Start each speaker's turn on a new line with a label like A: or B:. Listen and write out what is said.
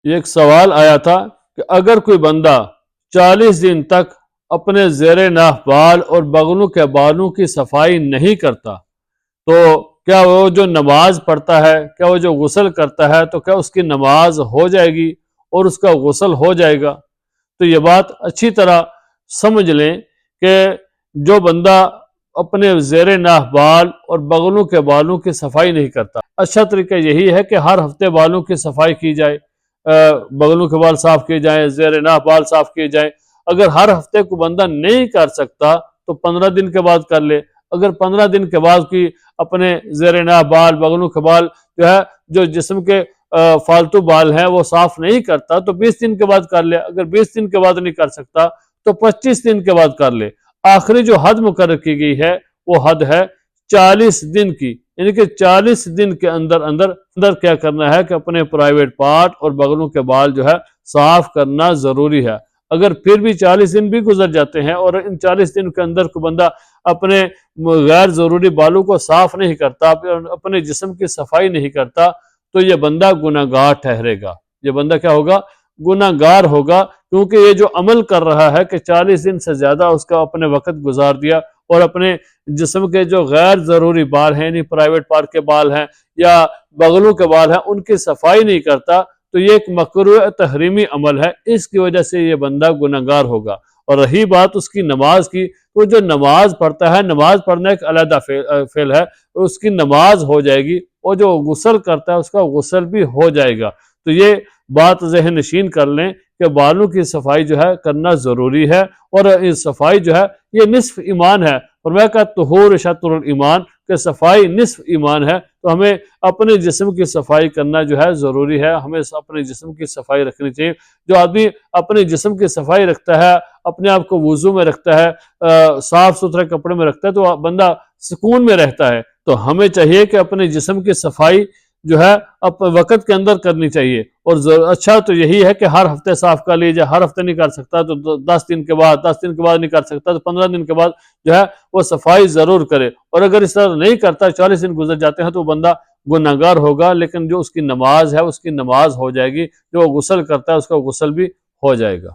A: یہ ایک سوال آیا تھا کہ اگر کوئی بندہ 40 دن تک اپنے زیر ناف بال اور بغلوں کے بالوں کی صفائی نہیں کرتا تو کیا وہ جو نماز پڑھتا ہے، کیا وہ جو غسل کرتا ہے تو کیا اس کی نماز ہو جائے گی اور اس کا غسل ہو جائے گا؟ تو یہ بات اچھی طرح سمجھ لیں کہ جو بندہ اپنے زیر ناف بال اور بغلوں کے بالوں کی صفائی نہیں کرتا، اچھا طریقہ یہی ہے کہ ہر ہفتے بالوں کی صفائی کی جائے، بغلوں کے بال صاف کیے جائیں، زیر ناف بال صاف کیے جائیں۔ اگر ہر ہفتے کو بندہ نہیں کر سکتا تو 15 دن کے بعد کر لے۔ اگر 15 دن کے بعد کی اپنے زیر ناف بال بغلوں کے بال جو جسم کے فالتو بال ہیں وہ صاف نہیں کرتا تو 20 دن کے بعد کر لے۔ اگر 20 دن کے بعد نہیں کر سکتا تو 25 دن کے بعد کر لے۔ آخری جو حد مقرر کی گئی ہے وہ حد ہے 40 دن کی، یعنی کہ 40 دن کے اندر کیا کرنا ہے کہ اپنے پرائیویٹ پارٹ اور بغلوں کے بال صاف کرنا ضروری ہے۔ اگر پھر بھی 40 دن بھی گزر جاتے ہیں اور ان 40 دن کے اندر کوئی بندہ اپنے غیر ضروری بالوں کو صاف نہیں کرتا، اپنے جسم کی صفائی نہیں کرتا تو یہ بندہ گناہگار ٹھہرے گا۔ یہ بندہ کیا ہوگا؟ گناہگار ہوگا، کیونکہ یہ جو عمل کر رہا ہے کہ 40 دن سے زیادہ اس کا اپنے وقت گزار دیا اور اپنے جسم کے جو غیر ضروری بال ہیں، یعنی پرائیویٹ پارٹ کے بال ہیں یا بغلوں کے بال ہیں، ان کی صفائی نہیں کرتا تو یہ ایک مکروہ تحریمی عمل ہے۔ اس کی وجہ سے یہ بندہ گناہگار ہوگا۔ اور رہی بات اس کی نماز کی، تو جو نماز پڑھتا ہے، نماز پڑھنا ایک علیحدہ فعل ہے، اس کی نماز ہو جائے گی، اور جو غسل کرتا ہے اس کا غسل بھی ہو جائے گا۔ تو یہ بات ذہن نشین کر لیں کہ بالوں کی صفائی کرنا ضروری ہے، اور اس صفائی یہ نصف ایمان ہے۔ اور میں کہا طہور شطر الایمان، کہ صفائی نصف ایمان ہے، تو ہمیں اپنے جسم کی صفائی کرنا ضروری ہے۔ ہمیں اپنے جسم کی صفائی رکھنی چاہیے۔ جو آدمی اپنے جسم کی صفائی رکھتا ہے، اپنے آپ کو وضو میں رکھتا ہے، صاف ستھرے کپڑے میں رکھتا ہے، تو بندہ سکون میں رہتا ہے۔ تو ہمیں چاہیے کہ اپنے جسم کی صفائی وقت کے اندر کرنی چاہیے، اور اچھا تو یہی ہے کہ ہر ہفتے صاف کر لیجیے۔ ہر ہفتے نہیں کر سکتا تو 10 دن کے بعد نہیں کر سکتا تو 15 دن کے بعد وہ صفائی ضرور کرے۔ اور اگر اس طرح نہیں کرتا، 40 دن گزر جاتے ہیں، تو بندہ گناہگار ہوگا، لیکن جو اس کی نماز ہے اس کی نماز ہو جائے گی، جو غسل کرتا ہے اس کا غسل بھی ہو جائے گا۔